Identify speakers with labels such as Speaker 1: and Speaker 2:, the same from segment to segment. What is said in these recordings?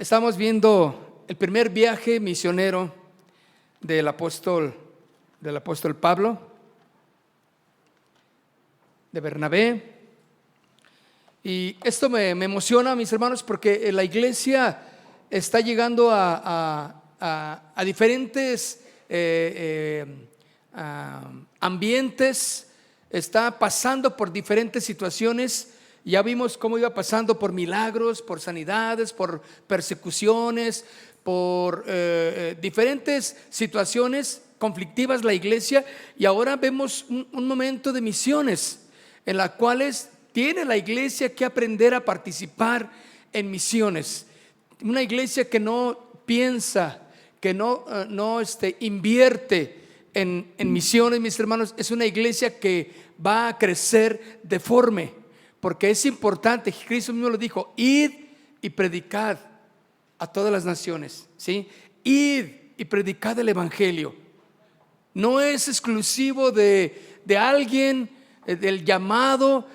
Speaker 1: Estamos viendo el primer viaje misionero del apóstol Pablo, de Bernabé. Y esto me emociona, mis hermanos, porque la iglesia está llegando a diferentes ambientes, está pasando por diferentes situaciones. Ya vimos cómo iba pasando por milagros, por sanidades, por persecuciones, por diferentes situaciones conflictivas la iglesia, y ahora vemos un momento de misiones en las cuales tiene la iglesia que aprender a participar en misiones. Una iglesia que no piensa, que no invierte en misiones, mis hermanos, es una iglesia que va a crecer deforme, porque es importante. Cristo mismo lo dijo: id y predicad a todas las naciones, ¿sí? Id y predicad el evangelio. No es exclusivo de alguien, del llamado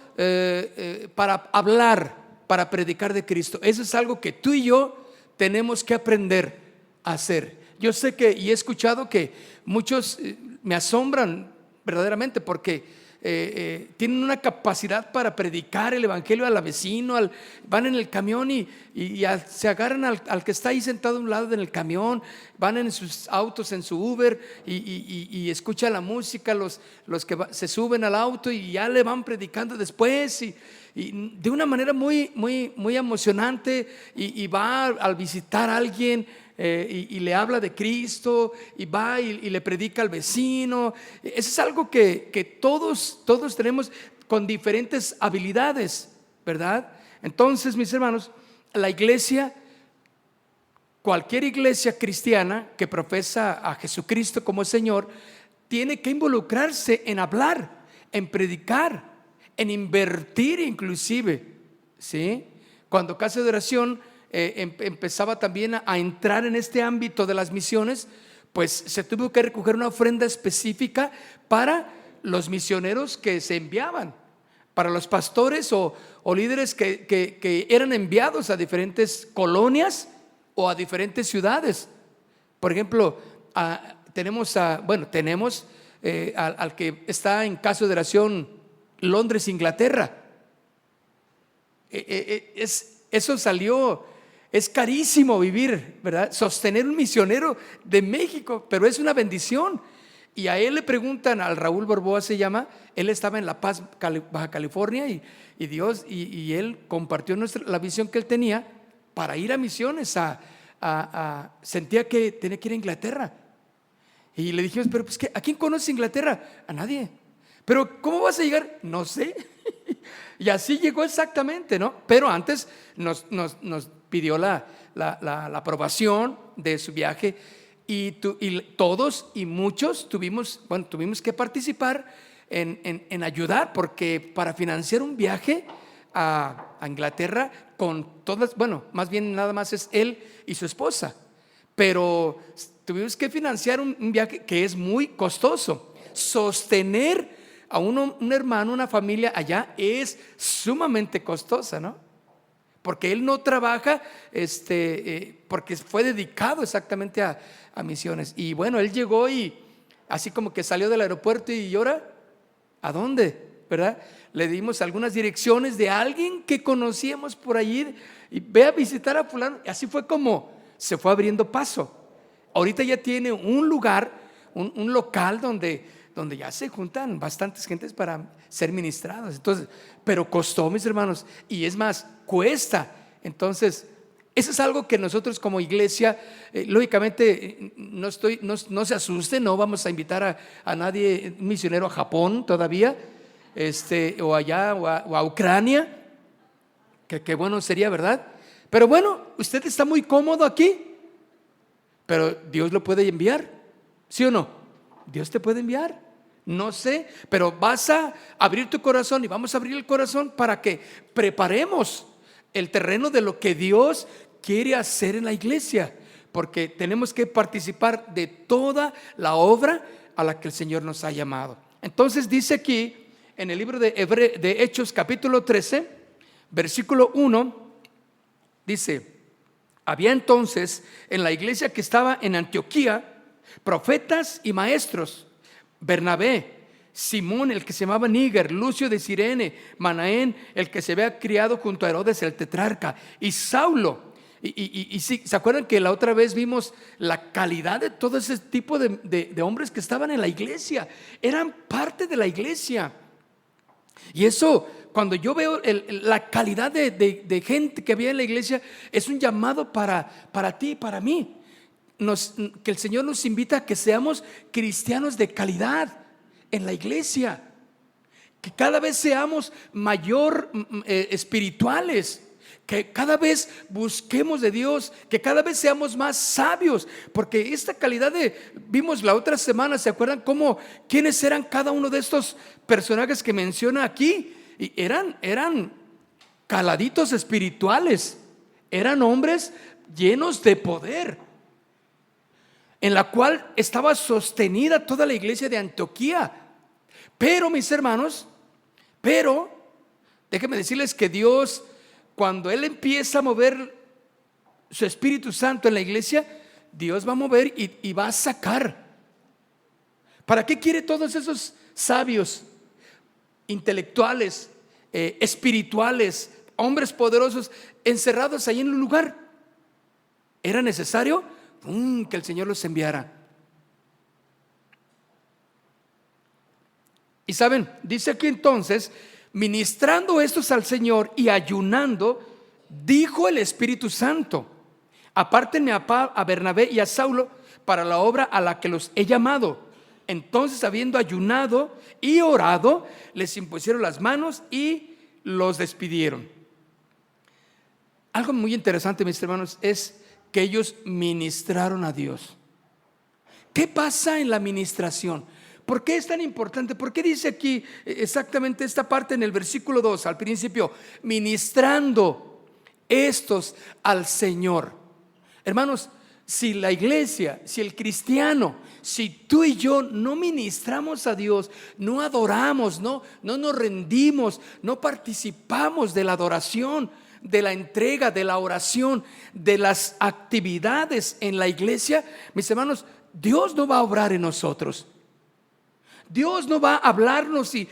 Speaker 1: para hablar, para predicar de Cristo. Eso es algo que tú y yo tenemos que aprender a hacer. Yo sé que, y he escuchado que muchos me asombran verdaderamente, porque tienen una capacidad para predicar el evangelio al vecino, van en el camión y se agarran al que está ahí sentado a un lado en el camión, van en sus autos, en su Uber, y escuchan la música, los que se suben al auto y ya le van predicando después, y de una manera muy, muy, muy emocionante, y va al visitar a alguien y le habla de Cristo, y va y le predica al vecino. Eso es algo que todos tenemos con diferentes habilidades, ¿verdad? Entonces, mis hermanos, la iglesia, cualquier iglesia cristiana que profesa a Jesucristo como Señor, tiene que involucrarse en hablar, en predicar, en invertir inclusive, ¿sí? Cuando Casa de Oración empezaba también a entrar en este ámbito de las misiones, pues se tuvo que recoger una ofrenda específica para los misioneros que se enviaban, para los pastores o líderes que eran enviados a diferentes colonias o a diferentes ciudades. Por ejemplo, tenemos al que está en Casa de Oración Londres, Inglaterra. Eso salió. Es carísimo vivir, ¿verdad? Sostener un misionero de México, pero es una bendición. Y a él le preguntan, al Raúl Borboa se llama, él estaba en La Paz, Baja California, y él compartió la visión que él tenía para ir a misiones. Sentía que tenía que ir a Inglaterra. Y le dijimos: pero pues, ¿a quién conoce Inglaterra? A nadie. Pero ¿cómo vas a llegar? No sé. Y así llegó exactamente, ¿no? Pero antes nos pidió la aprobación de su viaje, y todos y muchos tuvimos que participar en ayudar, porque para financiar un viaje a Inglaterra con todas, más bien nada más es él y su esposa, pero tuvimos que financiar un viaje que es muy costoso. Sostener a un hermano, una familia allá, es sumamente costosa, ¿no? Porque él no trabaja porque fue dedicado exactamente a misiones. Y bueno, él llegó y así como que salió del aeropuerto, y ahora, ¿a dónde? ¿Verdad? Le dimos algunas direcciones de alguien que conocíamos por allí, y ve a visitar a fulano. Así fue como se fue abriendo paso. Ahorita ya tiene un lugar, un local donde ya se juntan bastantes gentes para ser ministrados. Entonces, pero costó, mis hermanos, y es más, cuesta. Entonces, eso es algo que nosotros como iglesia, lógicamente, no se asuste, no vamos a invitar a nadie, un misionero a Japón todavía, o allá, o a Ucrania, que bueno sería, ¿verdad? Pero bueno, usted está muy cómodo aquí, pero Dios lo puede enviar, ¿sí o no? Dios te puede enviar. No sé, pero vas a abrir tu corazón, y vamos a abrir el corazón para que preparemos el terreno de lo que Dios quiere hacer en la iglesia, porque tenemos que participar de toda la obra a la que el Señor nos ha llamado. Entonces dice aquí en el libro de Hechos capítulo 13, versículo 1, dice: Había entonces en la iglesia que estaba en Antioquía profetas y maestros: Bernabé, Simón, el que se llamaba Níger, Lucio de Cirene, Manaén, el que se había criado junto a Herodes el tetrarca, y Saulo. Y sí, ¿se acuerdan que la otra vez vimos la calidad de todo ese tipo de hombres que estaban en la iglesia? Eran parte de la iglesia. Y eso, cuando yo veo la calidad de gente que había en la iglesia, es un llamado para ti y para mí. Que el Señor nos invita a que seamos cristianos de calidad en la iglesia, que cada vez seamos mayor espirituales, que cada vez busquemos de Dios, que cada vez seamos más sabios, porque esta calidad vimos la otra semana, ¿se acuerdan quiénes eran cada uno de estos personajes que menciona aquí? Y eran caladitos espirituales, eran hombres llenos de poder, en la cual estaba sostenida toda la iglesia de Antioquía. Pero, mis hermanos, déjenme decirles que Dios, cuando Él empieza a mover su Espíritu Santo en la iglesia, Dios va a mover y va a sacar. ¿Para qué quiere todos esos sabios, intelectuales, espirituales, hombres poderosos encerrados ahí en un lugar? Era necesario que el Señor los enviara. Y saben, dice aquí entonces: ministrando estos al Señor y ayunando, dijo el Espíritu Santo: apártenme a Bernabé y a Saulo para la obra a la que los he llamado. Entonces, habiendo ayunado y orado, les impusieron las manos y los despidieron. Algo muy interesante, mis hermanos, es que ellos ministraron a Dios. ¿Qué pasa en la ministración? ¿Por qué es tan importante? ¿Por qué dice aquí exactamente esta parte en el versículo 2 al principio? Ministrando estos al Señor. Hermanos, si la iglesia, si el cristiano, si tú y yo no ministramos a Dios, no adoramos, no nos rendimos, no participamos de la adoración, de la entrega, de la oración, de las actividades en la iglesia, mis hermanos, Dios no va a obrar en nosotros. Dios no va a hablarnos y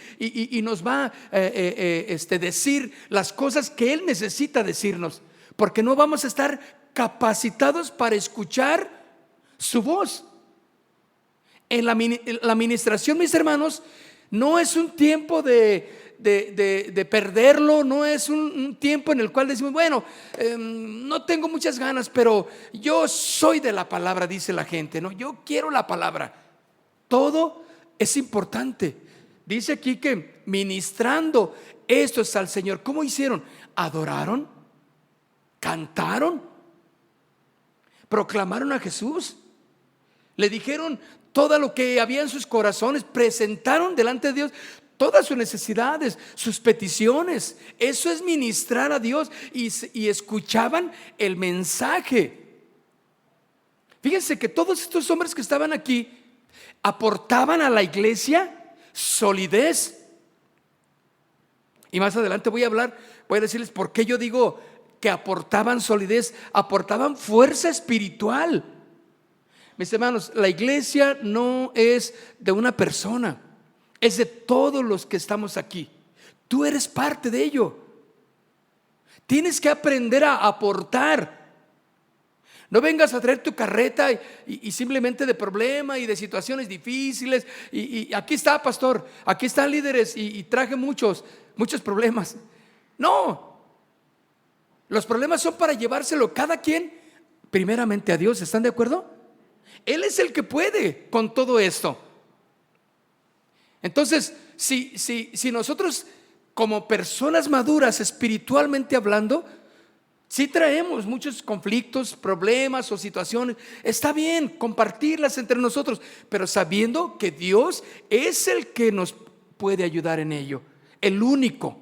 Speaker 1: nos va a decir las cosas que Él necesita decirnos, porque no vamos a estar capacitados para escuchar su voz. En la administración, mis hermanos, no es un tiempo de perderlo, no es un tiempo en el cual decimos, bueno, no tengo muchas ganas, pero yo soy de la palabra, dice la gente, ¿no? Yo quiero la palabra. Todo es importante. Dice aquí que ministrando estos al Señor, ¿cómo hicieron? Adoraron, cantaron, proclamaron a Jesús, le dijeron todo lo que había en sus corazones, presentaron delante de Dios todas sus necesidades, sus peticiones. Eso es ministrar a Dios, y escuchaban el mensaje. Fíjense que todos estos hombres que estaban aquí aportaban a la iglesia solidez. Y más adelante voy a decirles por qué yo digo que aportaban solidez, aportaban fuerza espiritual. Mis hermanos, la iglesia no es de una persona, es de todos los que estamos aquí. Tú eres parte de ello. Tienes que aprender a aportar. No vengas a traer tu carreta y simplemente de problema y de situaciones difíciles. Y aquí está, pastor, aquí están líderes y traje muchos problemas. No, los problemas son para llevárselo cada quien primeramente a Dios. ¿Están de acuerdo? Él es el que puede con todo esto. Entonces, si nosotros como personas maduras espiritualmente hablando, si traemos muchos conflictos, problemas o situaciones, está bien compartirlas entre nosotros, pero sabiendo que Dios es el que nos puede ayudar en ello, el único.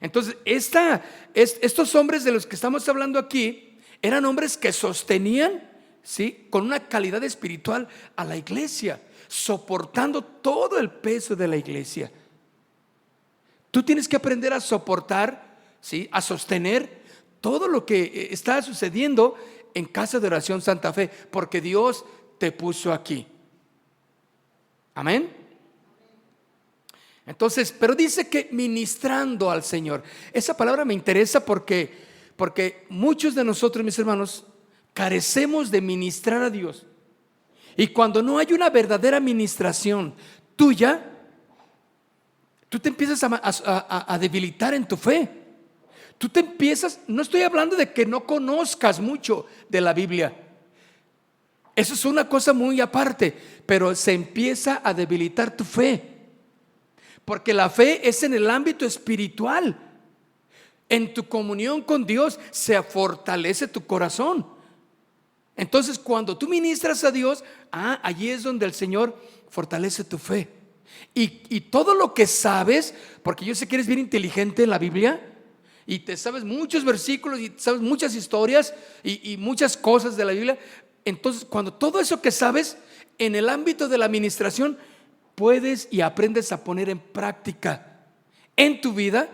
Speaker 1: Entonces, estos hombres de los que estamos hablando aquí eran hombres que sostenían, ¿sí?, con una calidad espiritual a la iglesia, soportando todo el peso de la iglesia. Tú tienes que aprender a soportar, ¿sí?, a sostener todo lo que está sucediendo en Casa de Oración Santa Fe, porque Dios te puso aquí. Amén. Entonces, pero dice que ministrando al Señor. Esa palabra me interesa porque muchos de nosotros, mis hermanos, carecemos de ministrar a Dios. Y cuando no hay una verdadera ministración tuya, tú te empiezas a debilitar en tu fe. Tú te empiezas, no estoy hablando de que no conozcas mucho de la Biblia. Eso es una cosa muy aparte, pero se empieza a debilitar tu fe. Porque la fe es en el ámbito espiritual. En tu comunión con Dios se fortalece tu corazón. Entonces, cuando tú ministras a Dios, allí es donde el Señor fortalece tu fe. Y todo lo que sabes, porque yo sé que eres bien inteligente en la Biblia, y te sabes muchos versículos, y sabes muchas historias, y muchas cosas de la Biblia. Entonces, cuando todo eso que sabes, en el ámbito de la administración, puedes y aprendes a poner en práctica en tu vida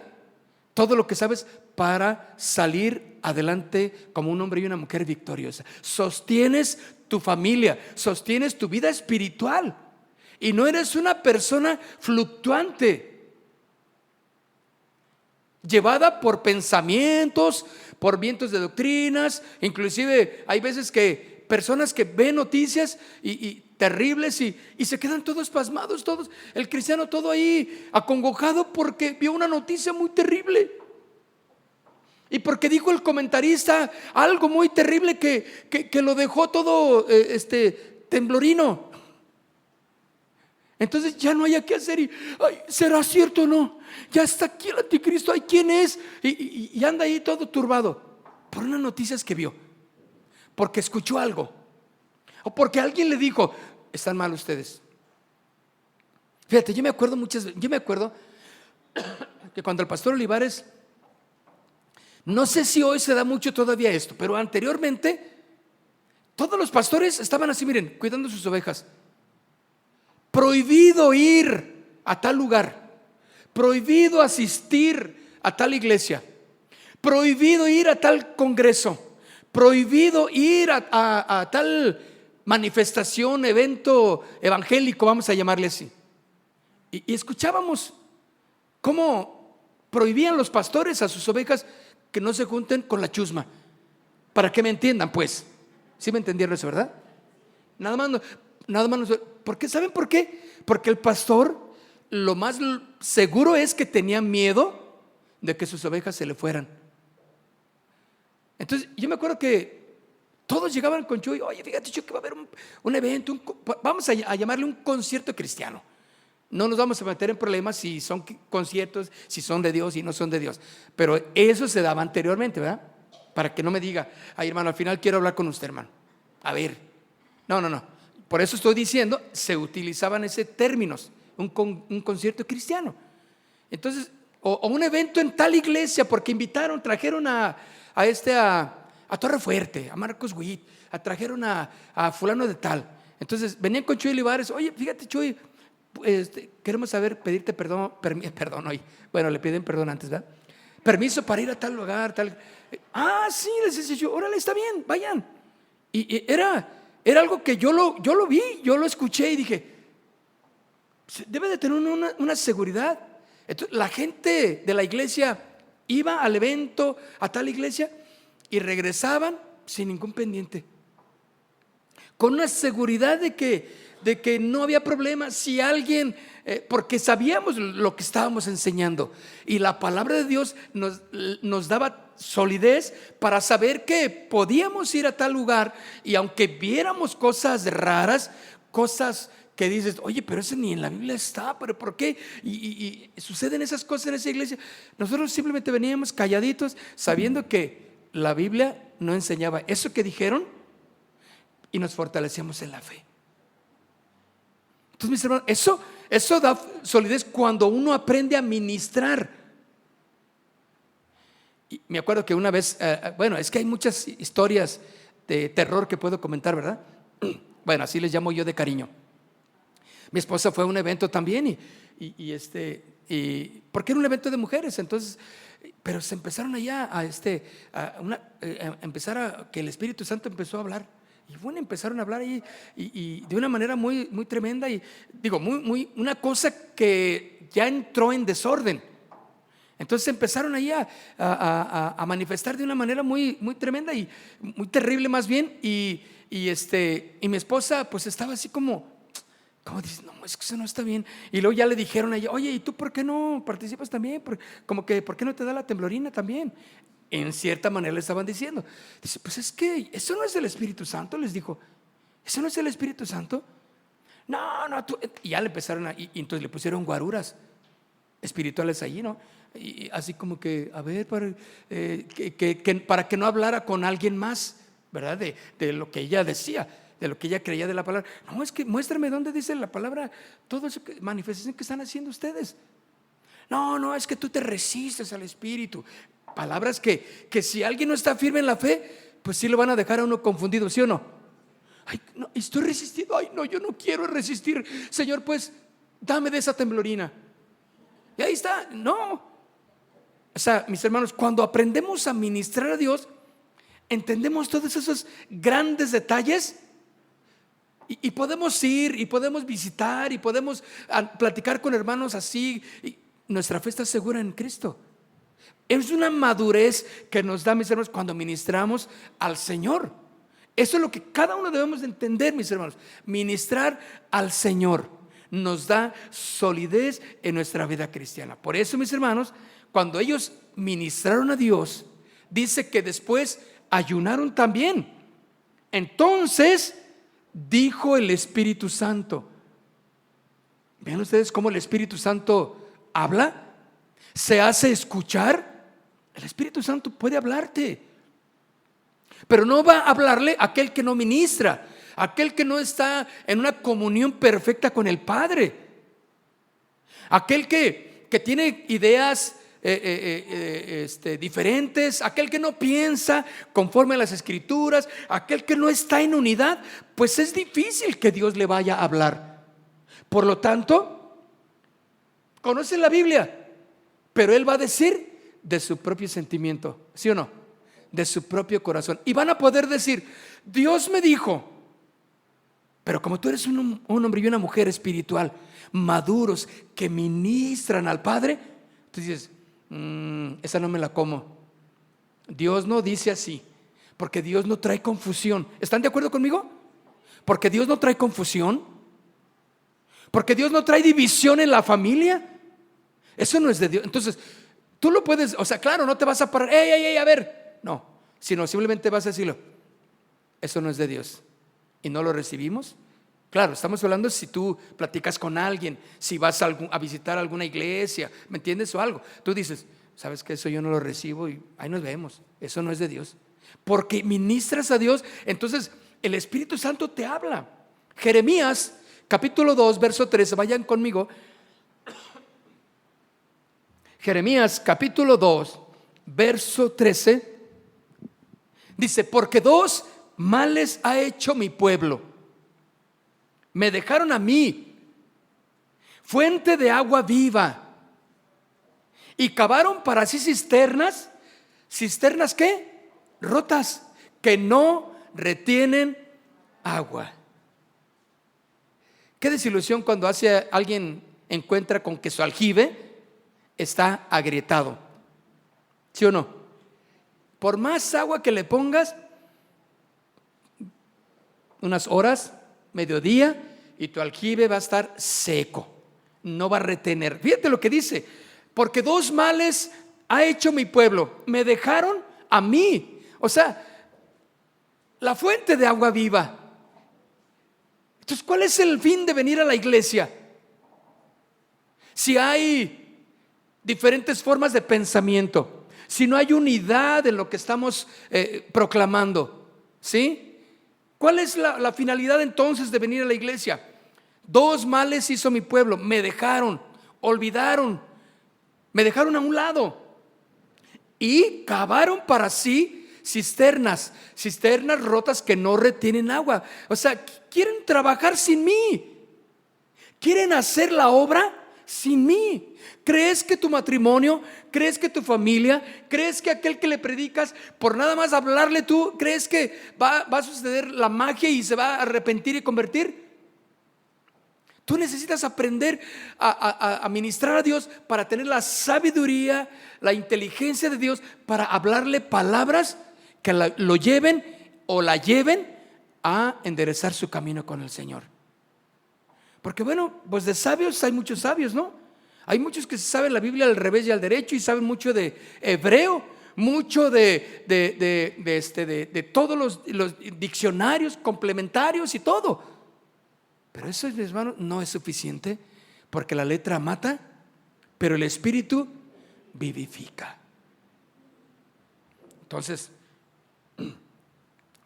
Speaker 1: todo lo que sabes para salir adelante como un hombre y una mujer victoriosa. Sostienes tu familia, sostienes tu vida espiritual y no eres una persona fluctuante, llevada por pensamientos, por vientos de doctrinas. Inclusive hay veces que personas que ven noticias y terribles y se quedan todos pasmados, todos, el cristiano todo ahí acongojado porque vio una noticia muy terrible y porque dijo el comentarista algo muy terrible que lo dejó todo temblorino. Entonces ya no hay qué hacer y ¿será cierto o no? Ya está aquí el anticristo, ¿quién es? Y anda ahí todo turbado por unas noticias que vio, porque escuchó algo o porque alguien le dijo: están mal ustedes. Fíjate, yo me acuerdo que cuando el pastor Olivares, no sé si hoy se da mucho todavía esto, pero anteriormente todos los pastores estaban así, miren, cuidando sus ovejas. Prohibido ir a tal lugar, prohibido asistir a tal iglesia, prohibido ir a tal congreso, prohibido ir a tal manifestación, evento evangélico, vamos a llamarle así. Y escuchábamos cómo prohibían los pastores a sus ovejas que no se junten con la chusma. Para que me entiendan, pues. ¿Sí me entendieron eso, verdad? Nada más. ¿Por qué? ¿Saben por qué? Porque el pastor, lo más seguro es que tenía miedo de que sus ovejas se le fueran. Entonces, yo me acuerdo que todos llegaban con Chuy: oye, fíjate, Chuy, que va a haber un evento, vamos a llamarle un concierto cristiano. No nos vamos a meter en problemas si son conciertos, si son de Dios y no son de Dios. Pero eso se daba anteriormente, ¿verdad? Para que no me diga: ay, hermano, al final quiero hablar con usted, hermano. A ver, no. Por eso estoy diciendo, se utilizaban ese términos, un concierto cristiano. Entonces, o un evento en tal iglesia, porque trajeron a Torre Fuerte, a Marcos Witt, trajeron a fulano de tal. Entonces venían con Chuy Olivares: oye, fíjate, Chuy, queremos pedirte perdón hoy. Bueno, le piden perdón antes, ¿verdad? Permiso para ir a tal lugar, tal. Sí, les decía yo: órale, está bien, vayan. Y era algo que yo lo vi, yo lo escuché y dije: debe de tener una seguridad. Entonces, la gente de la iglesia iba al evento, a tal iglesia, y regresaban sin ningún pendiente, con una seguridad de que no había problema. Si alguien, porque sabíamos lo que estábamos enseñando, y la palabra de Dios nos daba solidez para saber que podíamos ir a tal lugar, y aunque viéramos cosas raras, cosas que dices: oye, pero eso ni en la Biblia está, pero ¿por qué? Y suceden esas cosas en esa iglesia. Nosotros simplemente veníamos calladitos, sabiendo que la Biblia no enseñaba eso que dijeron, y nos fortalecemos en la fe. Entonces, mis hermanos, eso da solidez cuando uno aprende a ministrar. Y me acuerdo que una vez, bueno, es que hay muchas historias de terror que puedo comentar, ¿verdad? Bueno, así les llamo yo de cariño. Mi esposa fue a un evento también y y porque era un evento de mujeres, entonces, pero se empezaron allá a empezar a que el Espíritu Santo empezó a hablar. Y bueno, empezaron a hablar ahí y de una manera muy, muy tremenda, y digo, una cosa que ya entró en desorden. Entonces empezaron ahí a manifestar de una manera muy, muy tremenda y muy terrible más bien. Y mi esposa pues estaba así como dice, no, es que eso no está bien. Y luego ya le dijeron a ella, oye, ¿y tú por qué no participas también? Como que, ¿por qué no te da la temblorina también? En cierta manera le estaban diciendo. Dice, pues es que eso no es del Espíritu Santo, les dijo. ¿Eso no es del Espíritu Santo? No, tú. Y ya le empezaron y entonces le pusieron guaruras espirituales allí, ¿no? Y así como que, a ver, para que no hablara con alguien más, ¿verdad? De lo que ella decía, de lo que ella creía de la palabra. No, es que muéstrame dónde dice la palabra, todo eso manifestación que están haciendo ustedes. No, es que tú te resistes al Espíritu. Palabras que si alguien no está firme en la fe, pues sí lo van a dejar a uno confundido, ¿sí o no? Ay, no, estoy resistiendo. Ay, no, yo no quiero resistir. Señor, pues dame de esa temblorina. Y ahí está, no. O sea, mis hermanos, cuando aprendemos a ministrar a Dios, entendemos todos esos grandes detalles y podemos ir y podemos visitar y podemos platicar con hermanos así, y nuestra fe está segura en Cristo. Es una madurez que nos da, mis hermanos, cuando ministramos al Señor. Eso es lo que cada uno debemos de entender, mis hermanos. Ministrar al Señor nos da solidez en nuestra vida cristiana. Por eso, mis hermanos, cuando ellos ministraron a Dios, dice que después ayunaron también. Entonces dijo el Espíritu Santo. Vean ustedes cómo el Espíritu Santo habla, se hace escuchar. El Espíritu Santo puede hablarte, pero no va a hablarle a aquel que no ministra, aquel que no está en una comunión perfecta con el Padre, aquel que tiene ideas diferentes, aquel que no piensa conforme a las Escrituras, aquel que no está en unidad. Pues es difícil que Dios le vaya a hablar. Por lo tanto, conoce la Biblia, pero Él va a decir de su propio sentimiento, ¿sí o no? De su propio corazón. Y van a poder decir, Dios me dijo. Pero como tú eres un hombre y una mujer espiritual, maduros, que ministran al Padre, tú dices, esa no me la como. Dios no dice así, porque Dios no trae confusión. ¿Están de acuerdo conmigo? Porque Dios no trae confusión, porque Dios no trae división en la familia. Eso no es de Dios. Entonces tú lo puedes, o sea, claro, no te vas a parar, ey, a ver, no, sino simplemente vas a decirlo, eso no es de Dios, y no lo recibimos. Claro, estamos hablando si tú platicas con alguien, si vas a visitar alguna iglesia, ¿me entiendes? O algo, tú dices, sabes que eso yo no lo recibo y ahí nos vemos, eso no es de Dios, porque ministras a Dios. Entonces el Espíritu Santo te habla. Jeremías capítulo 2 verso 13, vayan conmigo. Jeremías capítulo 2 verso 13 dice, porque dos males ha hecho mi pueblo. Me dejaron a mí, fuente de agua viva, y cavaron para sí cisternas. ¿Cisternas qué? Rotas, que no retienen agua. Qué desilusión cuando alguien encuentra con que su aljibe está agrietado, ¿sí o no? Por más agua que le pongas, unas horas, mediodía, y tu aljibe va a estar seco, no va a retener. Fíjate lo que dice, porque dos males ha hecho mi pueblo, me dejaron a mí, o sea, la fuente de agua viva. Entonces, ¿cuál es el fin de venir a la iglesia? Si hay diferentes formas de pensamiento, si no hay unidad en lo que estamos proclamando, ¿sí? ¿Cuál es la finalidad entonces de venir a la iglesia? Dos males hizo mi pueblo, me dejaron, olvidaron, me dejaron a un lado y cavaron para sí cisternas rotas que no retienen agua. O sea, quieren trabajar sin mí, quieren hacer la obra sin mí? ¿Crees que tu matrimonio, crees que tu familia, crees que aquel que le predicas, por nada más hablarle tú, crees que va a suceder la magia y se va a arrepentir y convertir? Tú necesitas aprender a ministrar a Dios para tener la sabiduría, la inteligencia de Dios para hablarle palabras que lo lleven o la lleven a enderezar su camino con el Señor. Porque bueno, pues de sabios hay muchos sabios, ¿no? Hay muchos que saben la Biblia al revés y al derecho y saben mucho de hebreo, mucho de todos los diccionarios complementarios y todo. Pero eso, mis hermanos, no es suficiente, porque la letra mata, pero el Espíritu vivifica. Entonces,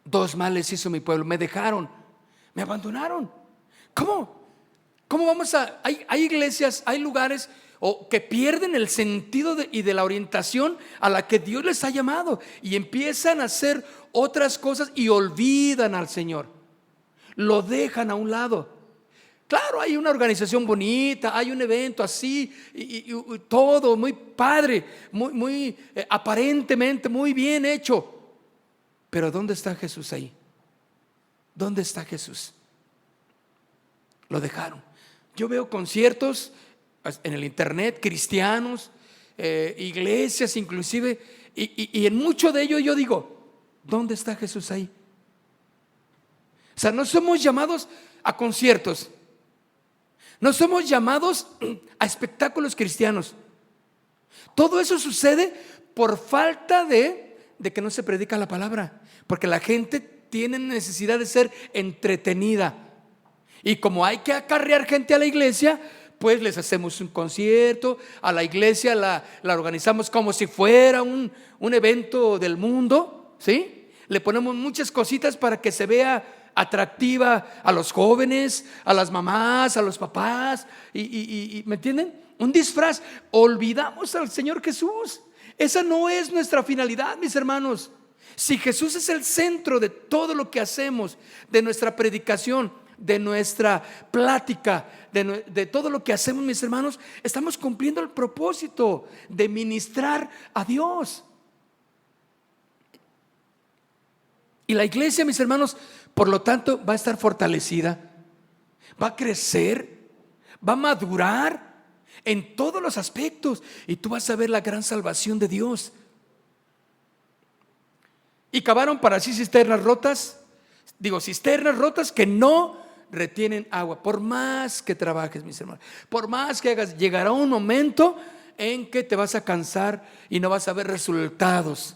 Speaker 1: 2 males hizo mi pueblo: me dejaron, me abandonaron. ¿Cómo vamos a...? Hay iglesias, hay lugares que pierden el sentido y de la orientación a la que Dios les ha llamado, y empiezan a hacer otras cosas y olvidan al Señor, lo dejan a un lado. Claro, hay una organización bonita, hay un evento así y todo muy padre, muy aparentemente muy bien hecho. Pero ¿dónde está Jesús ahí? ¿Dónde está Jesús? Lo dejaron. Yo veo conciertos en el internet, cristianos, iglesias inclusive, y en mucho de ello yo digo, ¿dónde está Jesús ahí? O sea, no somos llamados a conciertos, no somos llamados a espectáculos cristianos. Todo eso sucede por falta de que no se predica la palabra, porque la gente tiene necesidad de ser entretenida, y como hay que acarrear gente a la iglesia, pues les hacemos un concierto. A la iglesia la organizamos como si fuera un evento del mundo, ¿sí? Le ponemos muchas cositas para que se vea atractiva a los jóvenes, a las mamás, a los papás, y ¿me entienden? Un disfraz. Olvidamos al Señor Jesús. Esa no es nuestra finalidad, mis hermanos. Si Jesús es el centro de todo lo que hacemos, de nuestra predicación, de nuestra plática, de todo lo que hacemos, mis hermanos, estamos cumpliendo el propósito de ministrar a Dios. Y la iglesia, mis hermanos, por lo tanto, va a estar fortalecida, va a crecer, va a madurar en todos los aspectos, y tú vas a ver la gran salvación de Dios. Y cavaron para sí cisternas rotas que no retienen agua. Por más que trabajes, mis hermanos, por más que hagas, llegará un momento en que te vas a cansar y no vas a ver resultados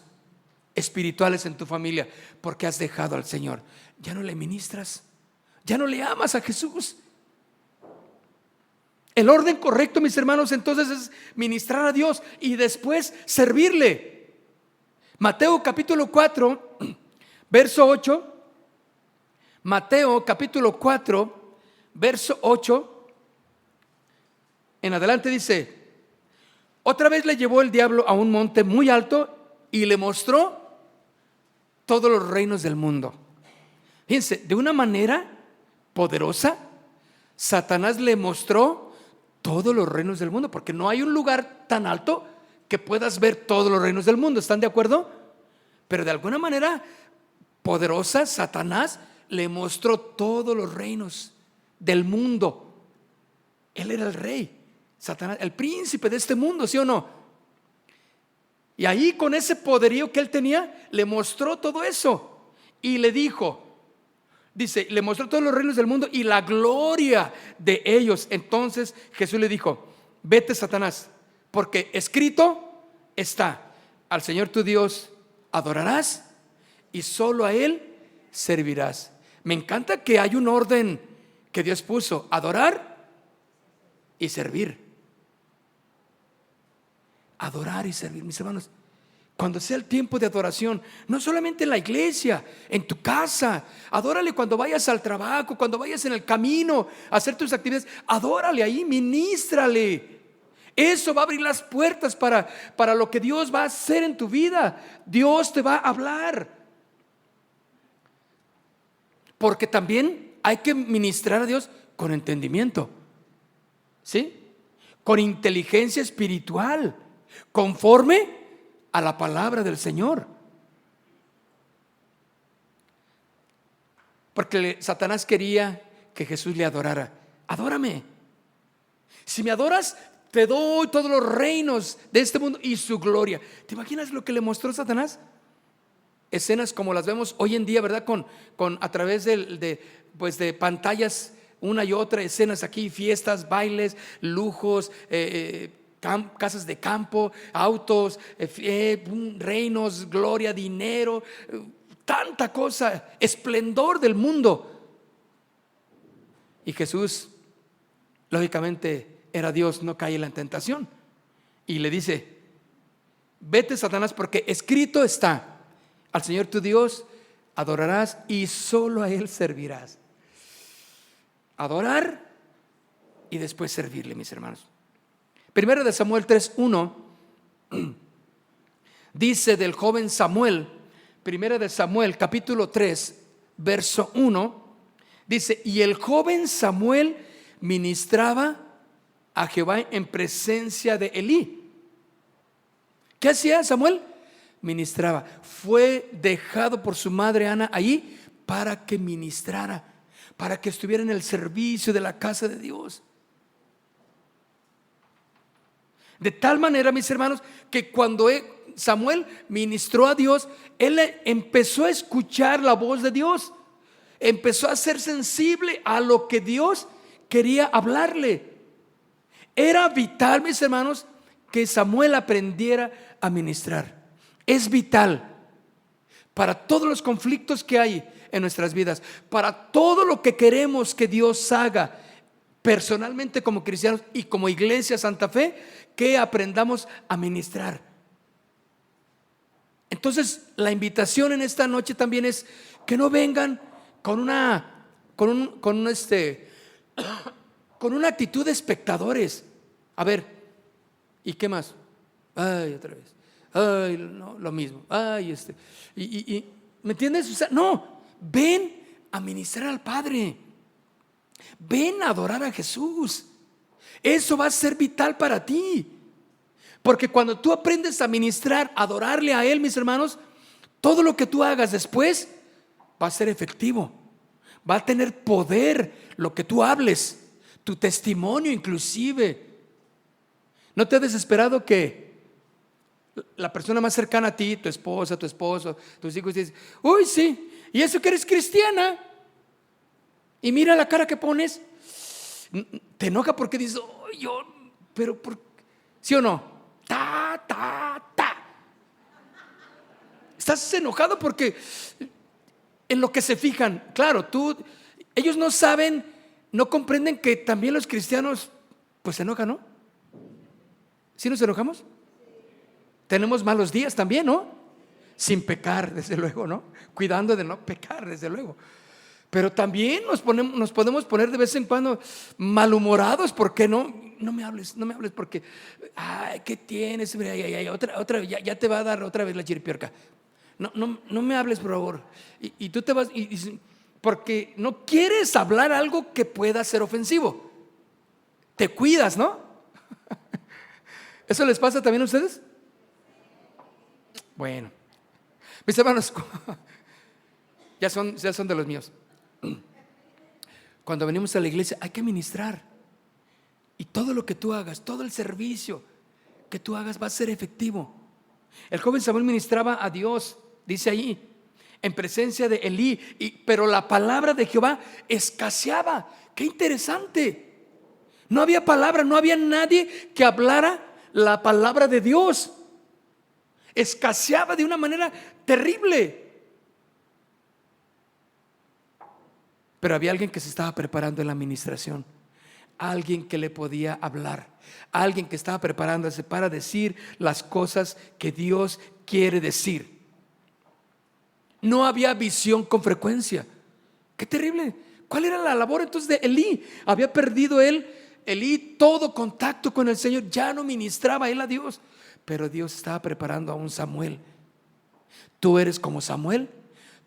Speaker 1: espirituales en tu familia, porque has dejado al Señor. Ya no le ministras, ya no le amas a Jesús. El orden correcto, mis hermanos, entonces es ministrar a Dios y después servirle. Mateo capítulo 4, verso 8. Mateo capítulo 4, verso 8 en adelante dice: otra vez le llevó el diablo a un monte muy alto y le mostró todos los reinos del mundo. Fíjense, de una manera poderosa, Satanás le mostró todos los reinos del mundo, porque no hay un lugar tan alto que puedas ver todos los reinos del mundo. ¿Están de acuerdo? Pero de alguna manera poderosa, Satanás le mostró todos los reinos del mundo. Él era el rey, Satanás, el príncipe de este mundo, ¿sí o no? Y ahí, con ese poderío que él tenía, le mostró todo eso y le dijo, dice, le mostró todos los reinos del mundo y la gloria de ellos. Entonces Jesús le dijo: vete, Satanás, porque escrito está: al Señor tu Dios adorarás y solo a Él servirás. Me encanta que hay un orden que Dios puso: adorar y servir. Adorar y servir, mis hermanos. Cuando sea el tiempo de adoración, no solamente en la iglesia, en tu casa, adórale cuando vayas al trabajo, cuando vayas en el camino a hacer tus actividades, adórale ahí, ministrale. Eso va a abrir las puertas para lo que Dios va a hacer en tu vida. Dios te va a hablar. Porque también hay que ministrar a Dios con entendimiento, ¿sí? con inteligencia espiritual, conforme a la palabra del Señor. Porque Satanás quería que Jesús le adorara. Adórame. Si me adoras, te doy todos los reinos de este mundo y su gloria. ¿Te imaginas lo que le mostró Satanás? Escenas como las vemos hoy en día, ¿verdad? A través de pantallas, una y otra, escenas aquí, fiestas, bailes, lujos, casas de campo, autos, reinos, gloria, dinero, tanta cosa, esplendor del mundo. Y Jesús, lógicamente, era Dios, no cae en la tentación. Y le dice: vete, Satanás, porque escrito está: al Señor tu Dios adorarás y solo a Él servirás. Adorar y después servirle, mis hermanos. Primero de Samuel 3:1 dice del joven Samuel. Primero de Samuel capítulo 3 verso 1 dice: y el joven Samuel ministraba a Jehová en presencia de Elí. ¿Qué hacía Samuel? Ministraba. Fue dejado por su madre Ana allí para que ministrara, para que estuviera en el servicio de la casa de Dios. De tal manera, mis hermanos, que cuando Samuel ministró a Dios, él empezó a escuchar la voz de Dios, empezó a ser sensible a lo que Dios quería hablarle. Era vital, mis hermanos, que Samuel aprendiera a ministrar. Es vital para todos los conflictos que hay en nuestras vidas, para todo lo que queremos que Dios haga personalmente como cristianos y como iglesia Santa Fe, que aprendamos a ministrar. Entonces, la invitación en esta noche también es que no vengan con una actitud de espectadores. A ver, ¿y qué más? Ay, otra vez. Ay, no, lo mismo. Ay, ¿me entiendes? O sea, no, ven a ministrar al Padre. Ven a adorar a Jesús. Eso va a ser vital para ti. Porque cuando tú aprendes a ministrar, a adorarle a Él, mis hermanos, todo lo que tú hagas después va a ser efectivo. Va a tener poder lo que tú hables, tu testimonio inclusive. ¿No te ha desesperado que la persona más cercana a ti, tu esposa, tu esposo, tus hijos, te dicen: uy, sí, y eso que eres cristiana? Y mira la cara que pones. Te enoja porque dices: oh, pero ¿sí o no? Estás enojado porque en lo que se fijan. Claro, ellos no saben, no comprenden que también los cristianos pues se enojan, ¿no? ¿Sí nos enojamos? Tenemos malos días también, ¿no? Sin pecar, desde luego, ¿no? Cuidando de no pecar, desde luego. Pero también nos podemos poner de vez en cuando malhumorados. ¿Por qué no? No me hables porque, ay, ¿qué tienes? Otra, ya te va a dar otra vez la chiripiorca. No me hables, por favor. Y tú te vas, porque no quieres hablar algo que pueda ser ofensivo. Te cuidas, ¿no? ¿Eso les pasa también a ustedes? Bueno, mis hermanos, ya son de los míos. Cuando venimos a la iglesia hay que ministrar. Y todo lo que tú hagas, todo el servicio que tú hagas va a ser efectivo. El joven Samuel ministraba a Dios, dice allí, en presencia de Elí, pero la palabra de Jehová escaseaba. Qué interesante. No había palabra, no había nadie que hablara la palabra de Dios. Escaseaba de una manera terrible. Pero había alguien que se estaba preparando en la administración, alguien que le podía hablar, alguien que estaba preparándose para decir las cosas que Dios quiere decir. No había visión con frecuencia. Qué terrible. ¿Cuál era la labor entonces de Elí? Había perdido Elí todo contacto con el Señor. Ya no ministraba él a Dios. Pero Dios estaba preparando a un Samuel. Tú eres como Samuel.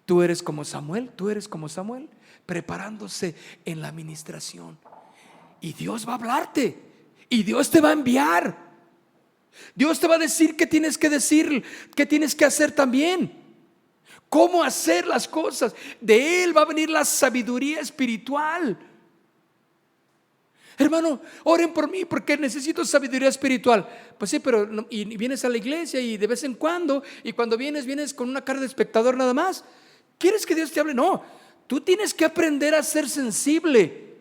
Speaker 1: Tú eres como Samuel. Tú eres como Samuel, preparándose en la administración. Y Dios va a hablarte. Y Dios te va a enviar. Dios te va a decir qué tienes que decir, qué tienes que hacer también, cómo hacer las cosas. De Él va a venir la sabiduría espiritual. Hermano, oren por mí porque necesito sabiduría espiritual. Pues sí, pero y vienes a la iglesia y de vez en cuando, y cuando vienes con una cara de espectador nada más. ¿Quieres que Dios te hable? No, tú tienes que aprender a ser sensible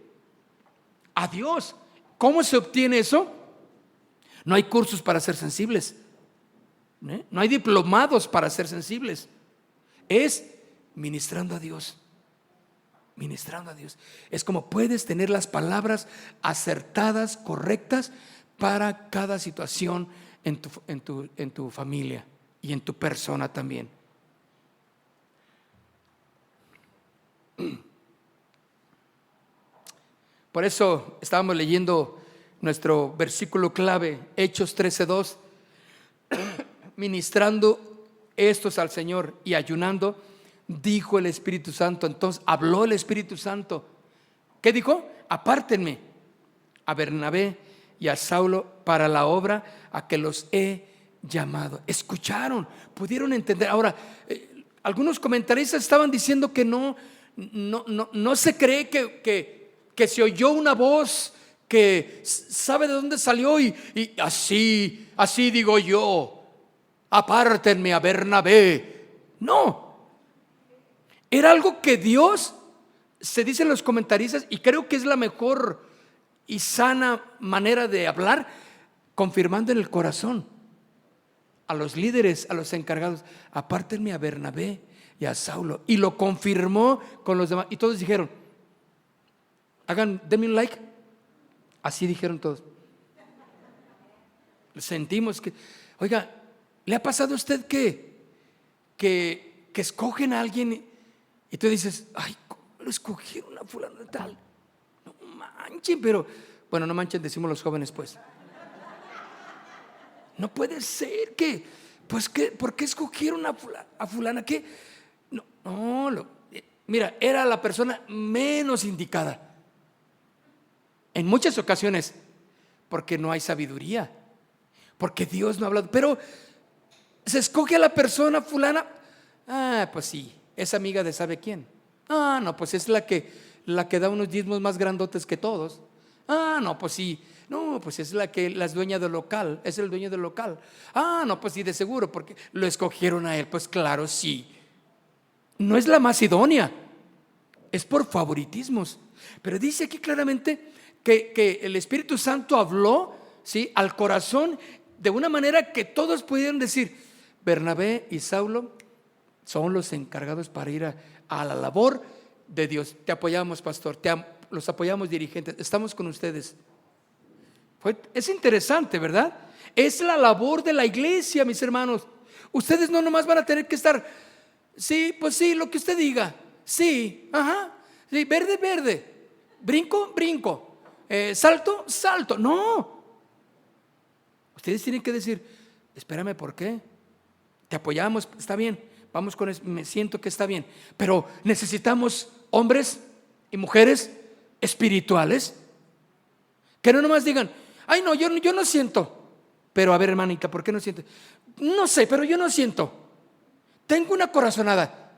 Speaker 1: a Dios. ¿Cómo se obtiene eso? No hay cursos para ser sensibles, no hay diplomados para ser sensibles. Es ministrando a Dios. Ministrando a Dios. Es como puedes tener las palabras acertadas, correctas para cada situación en tu familia y en tu persona también. Por eso estábamos leyendo nuestro versículo clave, Hechos 13:2, ministrando estos al Señor y ayunando, dijo el Espíritu Santo. Entonces habló el Espíritu Santo. ¿Qué dijo? Apártenme a Bernabé y a Saulo para la obra a que los he llamado. Escucharon, pudieron entender. Ahora, algunos comentaristas estaban diciendo que no se cree que se oyó una voz que sabe de dónde salió y así digo yo, apártenme a Bernabé. No, era algo que Dios, se dicen los comentaristas, y creo que es la mejor y sana manera de hablar, confirmando en el corazón a los líderes, a los encargados, apártenme a Bernabé y a Saulo. Y lo confirmó con los demás. Y todos dijeron, denme un like. Así dijeron todos. Sentimos que, oiga, ¿le ha pasado a usted que escogen a alguien y tú dices, ay, ¿cómo lo escogieron a fulano de tal? No manchen, pero, bueno, no manchen, decimos los jóvenes pues. No puede ser ¿por qué escogieron a fulana? ¿Qué? Mira, era la persona menos indicada. En muchas ocasiones, porque no hay sabiduría, porque Dios no ha hablado. Pero se escoge a la persona fulana. Pues sí, es amiga de sabe quién. No, pues es la que da unos diezmos más grandotes que todos. No, pues sí. No, pues es la dueña del local, es el dueño del local. No, pues sí, de seguro, porque lo escogieron a él. Pues claro, sí. No es la más idónea, es por favoritismos. Pero dice aquí claramente que el Espíritu Santo habló, ¿sí?, al corazón de una manera que todos pudieron decir, Bernabé y Saulo son los encargados para ir a la labor de Dios. Te apoyamos, pastor, los apoyamos, dirigentes, estamos con ustedes. Es interesante, ¿verdad? Es la labor de la iglesia, mis hermanos. Ustedes no nomás van a tener que estar, sí, pues sí, lo que usted diga, sí, ajá, sí, verde, verde, brinco, brinco, salto, salto. No, ustedes tienen que decir, espérame, ¿por qué? Te apoyamos, está bien, vamos con eso, me siento que está bien, pero necesitamos hombres y mujeres espirituales que no nomás digan, ay no, yo no siento. Pero a ver, hermanita, ¿por qué no sientes? No sé, pero yo no siento. Tengo una corazonada.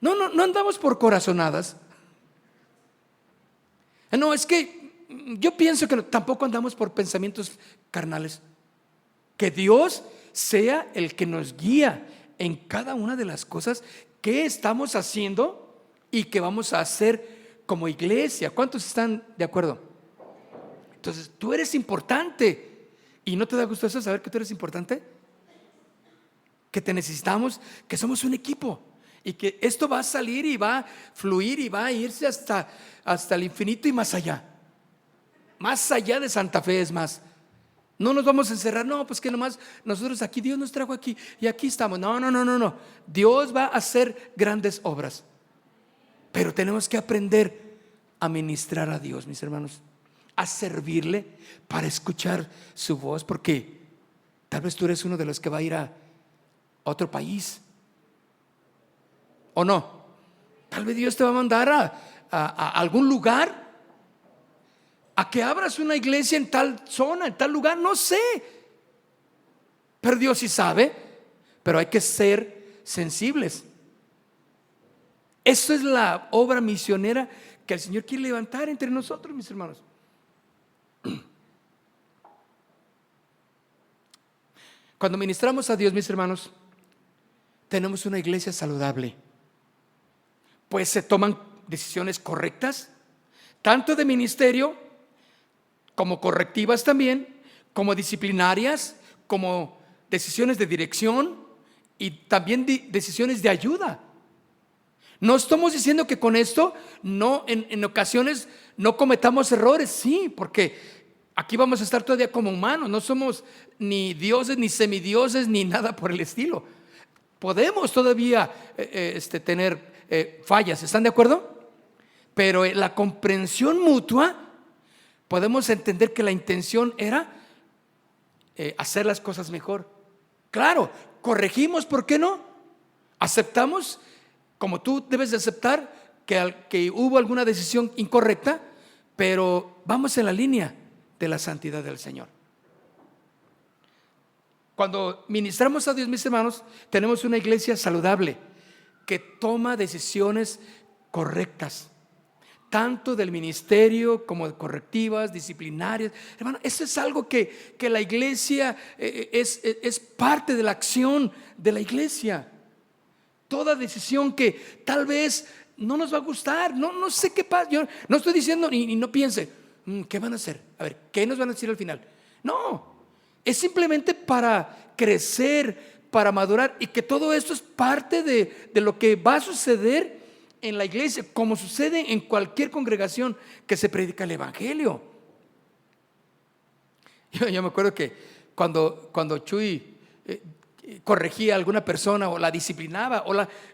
Speaker 1: No andamos por corazonadas. No, es que yo pienso que tampoco andamos por pensamientos carnales. Que Dios sea el que nos guía en cada una de las cosas que estamos haciendo y que vamos a hacer como iglesia. ¿Cuántos están de acuerdo? Entonces, tú eres importante. ¿Y no te da gusto eso, saber que tú eres importante? Que te necesitamos, que somos un equipo y que esto va a salir y va a fluir y va a irse hasta el infinito y más allá. Más allá de Santa Fe, es más. No nos vamos a encerrar, no, pues que nomás nosotros aquí, Dios nos trajo aquí y aquí estamos. No. Dios va a hacer grandes obras. Pero tenemos que aprender a ministrar a Dios, mis hermanos, a servirle para escuchar su voz, porque tal vez tú eres uno de los que va a ir a otro país, o no. Tal vez Dios te va a mandar a algún lugar a que abras una iglesia en tal zona, en tal lugar, no sé. Pero Dios sí sabe, pero hay que ser sensibles. Eso es la obra misionera que el Señor quiere levantar entre nosotros, mis hermanos. Cuando ministramos a Dios, mis hermanos, tenemos una iglesia saludable, pues se toman decisiones correctas, tanto de ministerio como correctivas también, como disciplinarias, como decisiones de dirección y también decisiones de ayuda. No estamos diciendo que con esto no, en ocasiones no cometamos errores, sí, porque aquí vamos a estar todavía como humanos, no somos ni dioses, ni semidioses, ni nada por el estilo. Podemos todavía tener fallas, ¿están de acuerdo? Pero la comprensión mutua, podemos entender que la intención era hacer las cosas mejor. Claro, corregimos, ¿por qué no? Aceptamos, como tú debes de aceptar que hubo alguna decisión incorrecta, pero vamos en la línea de la santidad del Señor. Cuando ministramos a Dios, mis hermanos, tenemos una iglesia saludable que toma decisiones correctas, tanto del ministerio como de correctivas, disciplinarias. Hermano, eso es algo que la iglesia es parte de la acción de la iglesia. Toda decisión que tal vez no nos va a gustar, no sé qué pasa. Yo no estoy diciendo y no piense, ¿qué van a hacer? A ver, ¿qué nos van a decir al final? No, es simplemente para crecer, para madurar, y que todo esto es parte de lo que va a suceder en la iglesia, como sucede en cualquier congregación que se predica el evangelio. Yo me acuerdo que cuando Chuy corregía a alguna persona o la disciplinaba,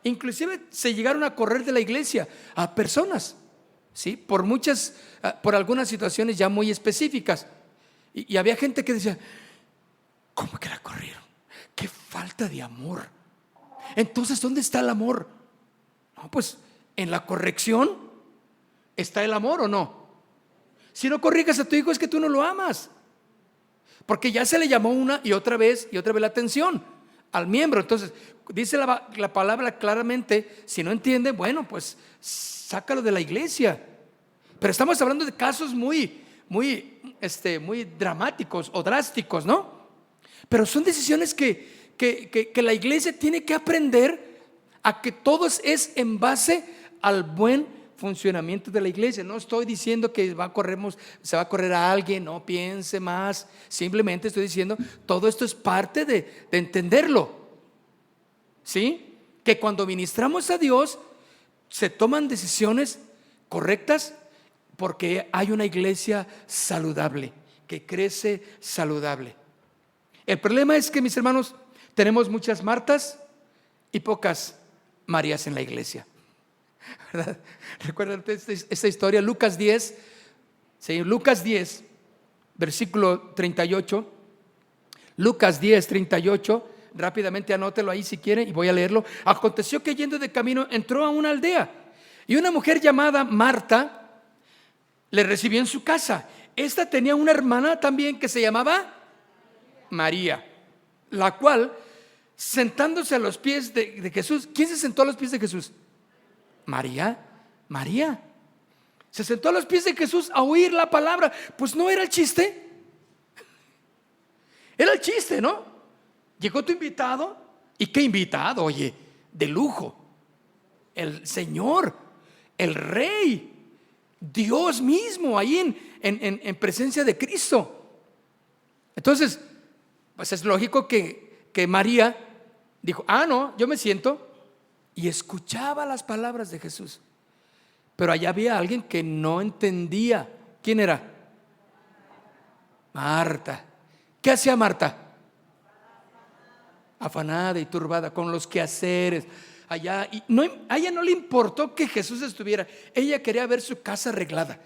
Speaker 1: inclusive se llegaron a correr de la iglesia a personas, ¿sí? Por algunas situaciones ya muy específicas, y había gente que decía, ¿cómo que la corrieron? ¡Qué falta de amor! Entonces, ¿dónde está el amor? No, pues en la corrección está el amor, ¿o no? Si no corriges a tu hijo es que tú no lo amas, porque ya se le llamó una y otra vez la atención al miembro. Entonces dice la palabra claramente, si no entiende, bueno, pues sácalo de la iglesia. Pero estamos hablando de casos muy dramáticos o drásticos, ¿no? Pero son decisiones que la iglesia tiene que aprender a que todo es en base al buen funcionamiento de la iglesia. No estoy diciendo que se va a correr a alguien, no piense más. Simplemente estoy diciendo, todo esto es parte de entenderlo, ¿sí? Que cuando ministramos a Dios se toman decisiones correctas porque hay una iglesia saludable, que crece saludable. El problema es que, mis hermanos, tenemos muchas Martas y pocas Marías en la iglesia, ¿verdad? Recuerden esta historia, Lucas 10, ¿sí? Lucas 10, versículo 38. Lucas 10, 38. Rápidamente anótelo ahí si quieren y voy a leerlo. Aconteció que yendo de camino entró a una aldea y una mujer llamada Marta le recibió en su casa. Esta tenía una hermana también que se llamaba María, la cual, sentándose a los pies de Jesús. ¿Quién se sentó a los pies de Jesús? María se sentó a los pies de Jesús a oír la palabra. Pues no era el chiste, era el chiste, ¿no? Llegó tu invitado, y qué invitado, oye, de lujo, el Señor, el Rey, Dios mismo ahí en presencia de Cristo. Entonces, pues es lógico que María dijo, no, yo me siento, y escuchaba las palabras de Jesús. Pero allá había alguien que no entendía. ¿Quién era? Marta. ¿Qué hacía Marta? Afanada y turbada con los quehaceres allá, y a ella no le importó que Jesús estuviera. Ella quería ver su casa arreglada,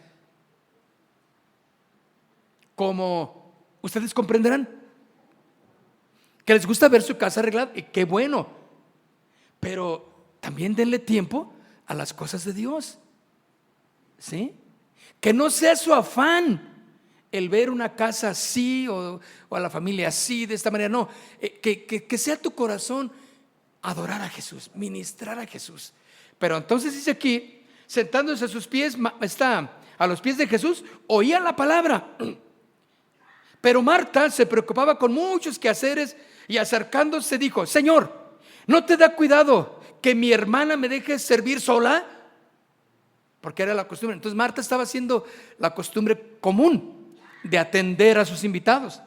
Speaker 1: como ustedes comprenderán, que les gusta ver su casa arreglada, y qué bueno, pero también denle tiempo a las cosas de Dios, ¿sí? Que no sea su afán el ver una casa así o a la familia así, de esta manera. No, que sea tu corazón adorar a Jesús, ministrar a Jesús. Pero entonces dice aquí, sentándose a sus pies, está a los pies de Jesús, oía la palabra. Pero Marta se preocupaba con muchos quehaceres y acercándose dijo: Señor, ¿no te da cuidado que mi hermana me deje servir sola? Porque era la costumbre. Entonces Marta estaba haciendo la costumbre común de atender a sus invitados.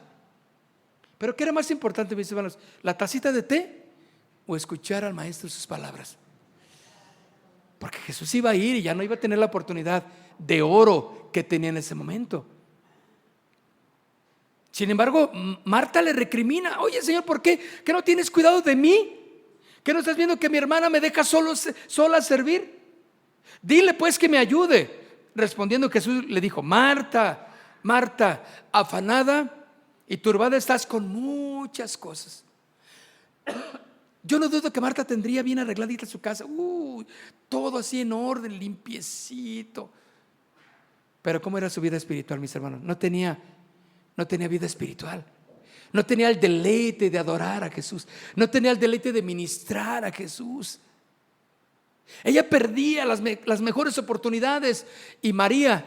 Speaker 1: Pero ¿qué era más importante, mis hermanos? ¿La tacita de té o escuchar al maestro sus palabras? Porque Jesús iba a ir y ya no iba a tener la oportunidad de oro que tenía en ese momento. Sin embargo, Marta le recrimina: oye, Señor, ¿por qué? ¿Que no tienes cuidado de mí? ¿Que no estás viendo que mi hermana me deja sola servir? Dile pues que me ayude. Respondiendo Jesús le dijo: Marta, Marta, afanada y turbada estás con muchas cosas. Yo no dudo que Marta tendría bien arregladita su casa, todo así en orden, limpiecito. Pero ¿cómo era su vida espiritual, mis hermanos? No tenía vida espiritual. No tenía el deleite de adorar a Jesús. No tenía el deleite de ministrar a Jesús. Ella perdía las mejores oportunidades. Y María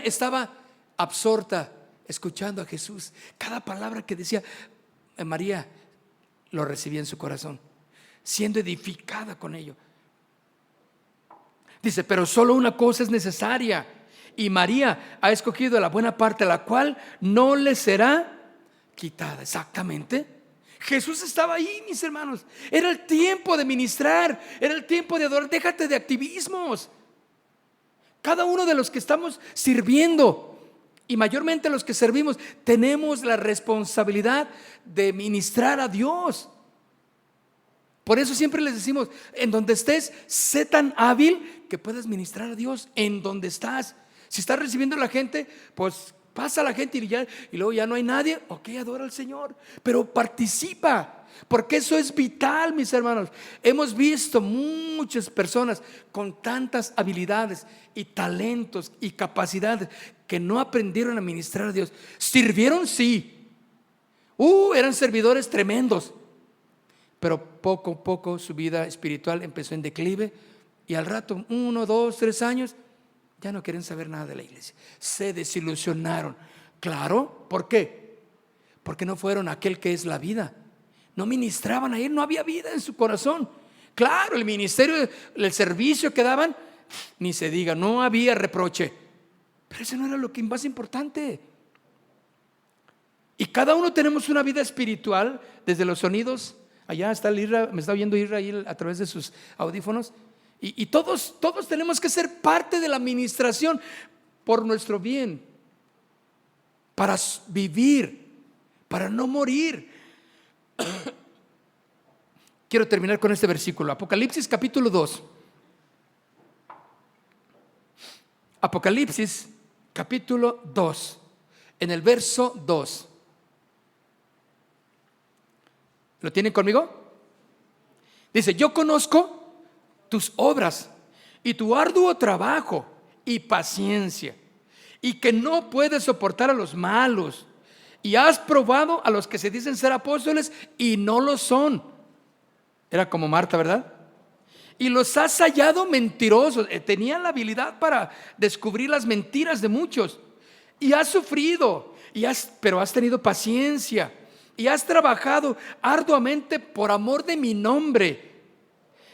Speaker 1: estaba absorta escuchando a Jesús. Cada palabra que decía María lo recibía en su corazón, siendo edificada con ello. Dice: pero solo una cosa es necesaria, y María ha escogido la buena parte, la cual no le será quitada. Exactamente. Jesús estaba ahí, mis hermanos. Era el tiempo de ministrar, era el tiempo de adorar. Déjate de activismos. Cada uno de los que estamos sirviendo, y mayormente los que servimos, tenemos la responsabilidad de ministrar a Dios. Por eso siempre les decimos: en donde estés, sé tan hábil que puedas ministrar a Dios en donde estás. Si estás recibiendo a la gente, pues pasa a la gente y luego ya no hay nadie. Ok, adora al Señor, pero participa, porque eso es vital, mis hermanos. Hemos visto muchas personas con tantas habilidades y talentos y capacidades que no aprendieron a ministrar a Dios. Sirvieron, sí, eran servidores tremendos, pero poco a poco su vida espiritual empezó en declive, y al rato, 1, 2, 3 años, ya no quieren saber nada de la iglesia. Se desilusionaron. Claro, ¿por qué? Porque no fueron aquel que es la vida. No ministraban a él, no había vida en su corazón. Claro, el ministerio, el servicio que daban, ni se diga, no había reproche. Pero eso no era lo que más importante. Y cada uno tenemos una vida espiritual, desde los sonidos. Allá está el Isra, me está oyendo Isra ahí a través de sus audífonos. Y todos tenemos que ser parte de la administración por nuestro bien, para vivir, para no morir. Quiero terminar con este versículo, Apocalipsis capítulo 2. Apocalipsis capítulo 2, en el verso 2. ¿Lo tienen conmigo? Dice: yo conozco tus obras y tu arduo trabajo y paciencia, y que no puedes soportar a los malos, y has probado a los que se dicen ser apóstoles y no lo son. Era como Marta, ¿verdad? Y los has hallado mentirosos. Tenían la habilidad para descubrir las mentiras de muchos. Y has sufrido, pero has tenido paciencia, y has trabajado arduamente por amor de mi nombre,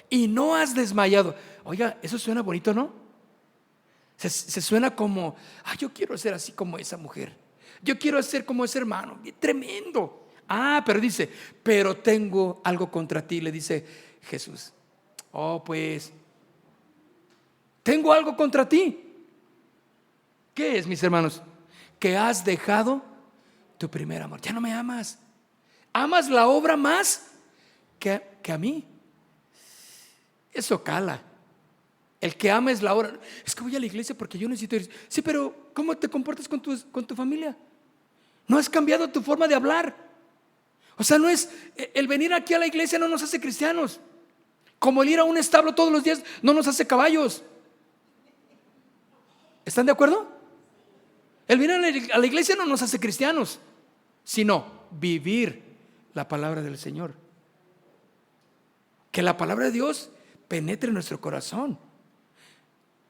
Speaker 1: y no has desmayado. Oiga, eso suena bonito, ¿no? Se suena como: yo quiero ser así como esa mujer, yo quiero ser como ese hermano, tremendo. Pero dice: pero tengo algo contra ti, le dice Jesús. Pues tengo algo contra ti. ¿Qué es, mis hermanos? Que has dejado tu primer amor. Ya no me amas. Amas la obra más que a mí. Eso cala. El que ama es la obra. Es que voy a la iglesia porque yo necesito ir. Sí, pero ¿cómo te comportas con tu familia? No has cambiado tu forma de hablar. O sea, no es el venir aquí a la iglesia, no nos hace cristianos. Como el ir a un establo todos los días no nos hace caballos. ¿Están de acuerdo? El venir a la iglesia no nos hace cristianos, sino vivir la palabra del Señor. Que la palabra de Dios penetre en nuestro corazón.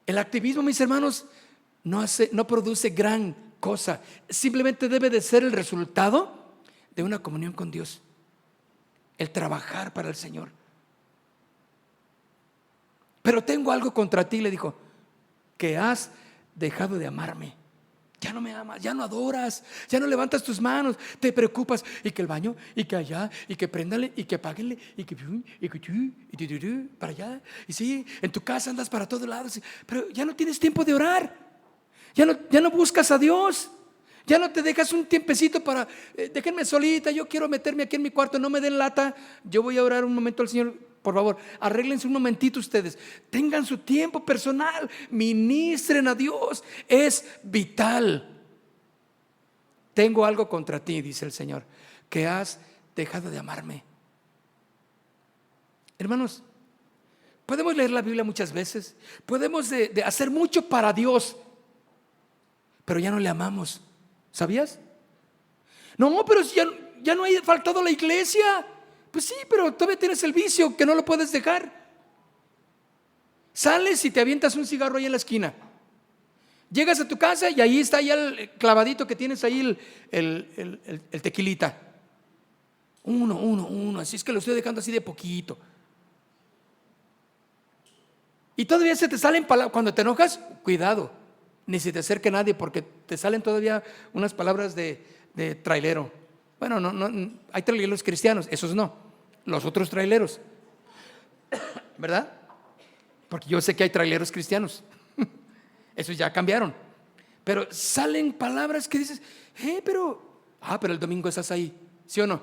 Speaker 1: El activismo, mis hermanos, no produce gran cosa. Simplemente debe de ser el resultado de una comunión con Dios. El trabajar para el Señor. Pero tengo algo contra ti, le dijo, que has dejado de amarme. Ya no me amas, ya no adoras, ya no levantas tus manos, te preocupas, y que el baño, y que allá, y que préndale, y que apáguenle, y que para allá, y sí, en tu casa andas para todos lados, pero ya no tienes tiempo de orar, ya no buscas a Dios, ya no te dejas un tiempecito para, déjenme solita, yo quiero meterme aquí en mi cuarto, no me den lata, yo voy a orar un momento al Señor. Por favor, arréglense un momentito ustedes, tengan su tiempo personal, ministren a Dios, es vital. Tengo algo contra ti, dice el Señor, que has dejado de amarme. Hermanos, podemos leer la Biblia muchas veces, podemos de hacer mucho para Dios, pero ya no le amamos, ¿sabías? No, pero ya no hay faltado la iglesia. Pues sí, pero todavía tienes el vicio que no lo puedes dejar. Sales y te avientas un cigarro ahí en la esquina. Llegas a tu casa y ahí está ya el clavadito que tienes ahí, el tequilita. Uno, así es que lo estoy dejando así de poquito. Y todavía se te salen palabras. Cuando te enojas, cuidado, ni se te acerque nadie, porque te salen todavía unas palabras de trailero. Bueno, no, hay traileros cristianos, esos no. Los otros traileros, ¿verdad? Porque yo sé que hay traileros cristianos. Esos ya cambiaron. Pero salen palabras que dices, pero el domingo estás ahí, ¿sí o no?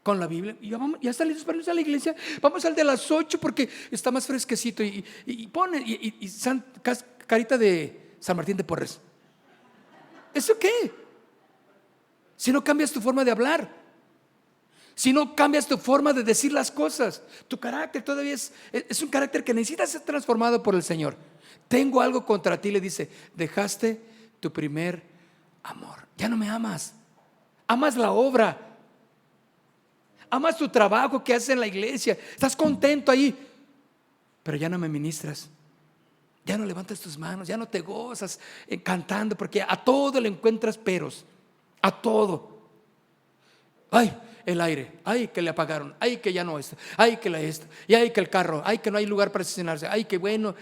Speaker 1: Con la Biblia. Y ya están listos para irnos a la iglesia. Vamos al de las 8 porque está más fresquecito. Y pone carita de San Martín de Porres. ¿Eso qué? Si no cambias tu forma de hablar, si no cambias tu forma de decir las cosas, tu carácter todavía es un carácter que necesita ser transformado por el Señor. Tengo algo contra ti, le dice, dejaste tu primer amor. Ya no me amas. Amas la obra, amas tu trabajo que haces en la iglesia, estás contento ahí, pero ya no me ministras. Ya no levantas tus manos, ya no te gozas cantando, porque a todo le encuentras peros. A todo. Ay, el aire, ay, que le apagaron, ay, que ya no está, ay, que esto, y ay, que el carro, ay, que no hay lugar para estacionarse, ay, que bueno.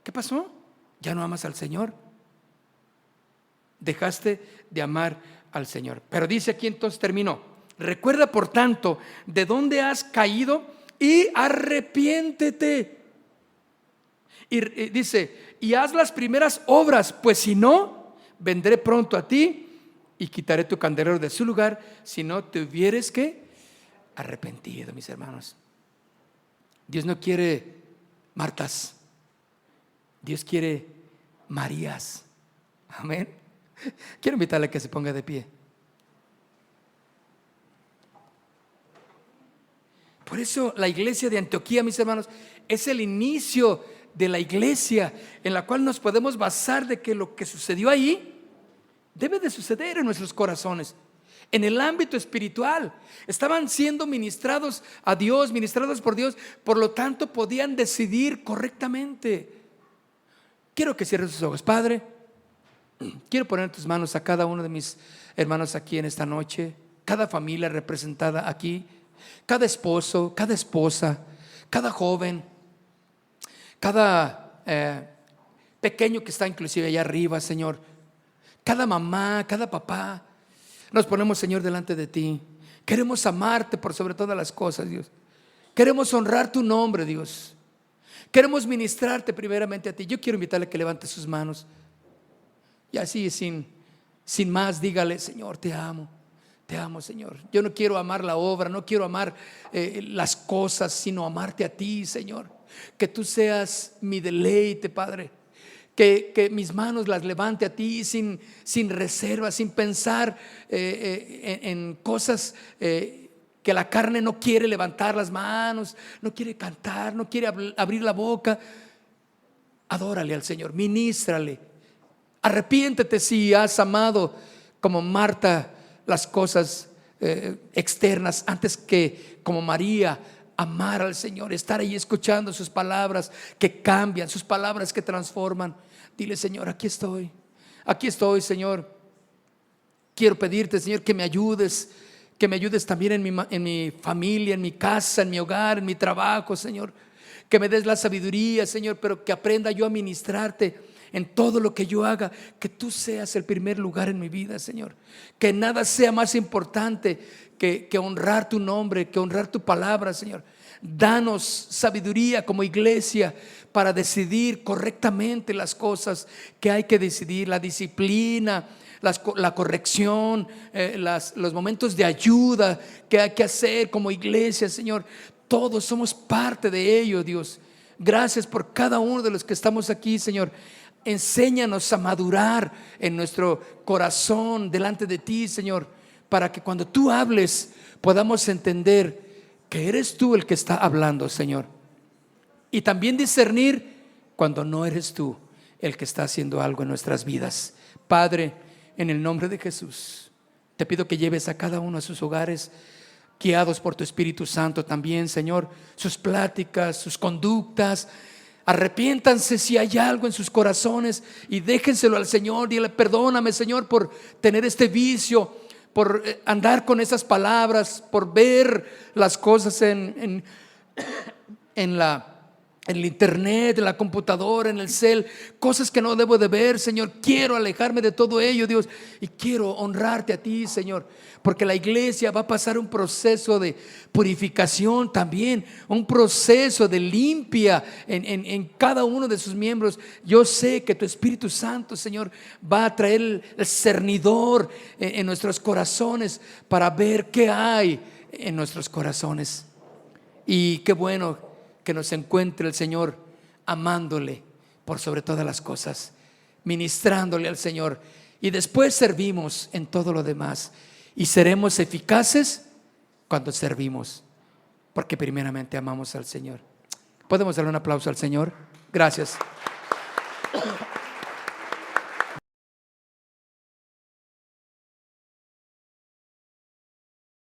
Speaker 1: ¿Qué pasó? Ya no amas al Señor. Dejaste de amar al Señor. Pero dice aquí, entonces terminó: recuerda por tanto de dónde has caído y arrepiéntete. Y dice, y haz las primeras obras, pues si no, vendré pronto a ti y quitaré tu candelero de su lugar, si no te hubieres que arrepentido. Mis hermanos, Dios no quiere Martas, Dios quiere Marías. Amén. Quiero invitarle a que se ponga de pie. Por eso la iglesia de Antioquía, mis hermanos, es el inicio de la iglesia en la cual nos podemos basar de que lo que sucedió ahí debe de suceder en nuestros corazones. En el ámbito espiritual estaban siendo ministrados a Dios, ministrados por Dios, por lo tanto podían decidir correctamente. Quiero que cierres tus ojos. Padre, quiero poner en tus manos a cada uno de mis hermanos aquí en esta noche, cada familia representada aquí, cada esposo, cada esposa, cada joven, cada pequeño que está inclusive allá arriba, Señor, cada mamá, cada papá. Nos ponemos, Señor, delante de ti. Queremos amarte por sobre todas las cosas, Dios. Queremos honrar tu nombre, Dios. Queremos ministrarte primeramente a ti. Yo quiero invitarle a que levante sus manos y así sin más dígale: Señor, te amo, Señor. Yo no quiero amar la obra, no quiero amar las cosas, sino amarte a ti, Señor. Que tú seas mi deleite, Padre. Que mis manos las levante a ti sin reserva, sin pensar en cosas que la carne no quiere levantar las manos, no quiere cantar, no quiere abrir la boca. Adórale al Señor, ministrale, Arrepiéntete si has amado como Marta las cosas externas antes que como María amar al Señor, estar ahí escuchando sus palabras que cambian, sus palabras que transforman. Dile: Señor, aquí estoy Señor. Quiero pedirte, Señor, que me ayudes también en mi familia, en mi casa, en mi hogar, en mi trabajo, Señor. Que me des la sabiduría, Señor, pero que aprenda yo a ministrarte en todo lo que yo haga. Que tú seas el primer lugar en mi vida, Señor. Que nada sea más importante que honrar tu nombre, que honrar tu palabra, Señor. Danos sabiduría como iglesia para decidir correctamente las cosas que hay que decidir, la disciplina, la corrección, los momentos de ayuda que hay que hacer como iglesia, Señor. Todos somos parte de ello, Dios. Gracias por cada uno de los que estamos aquí, Señor. Enséñanos a madurar en nuestro corazón delante de ti, Señor, para que cuando tú hables podamos entender que eres tú el que está hablando, Señor. Y también discernir cuando no eres tú el que está haciendo algo en nuestras vidas. Padre, en el nombre de Jesús, te pido que lleves a cada uno a sus hogares, guiados por tu Espíritu Santo también, Señor, sus pláticas, sus conductas. Arrepiéntanse si hay algo en sus corazones y déjenselo al Señor. Dile: perdóname, Señor, por tener este vicio, por andar con esas palabras, por ver las cosas en el internet, en la computadora, en el cel, cosas que no debo de ver, Señor. Quiero alejarme de todo ello, Dios, y quiero honrarte a ti, Señor, porque la iglesia va a pasar un proceso de purificación también, un proceso de limpia en cada uno de sus miembros. Yo sé que tu Espíritu Santo, Señor, va a traer el cernidor en nuestros corazones para ver qué hay en nuestros corazones. Y qué bueno que nos encuentre el Señor amándole por sobre todas las cosas, ministrándole al Señor, y después servimos en todo lo demás. Y seremos eficaces cuando servimos, porque primeramente amamos al Señor. ¿Podemos darle un aplauso al Señor? Gracias.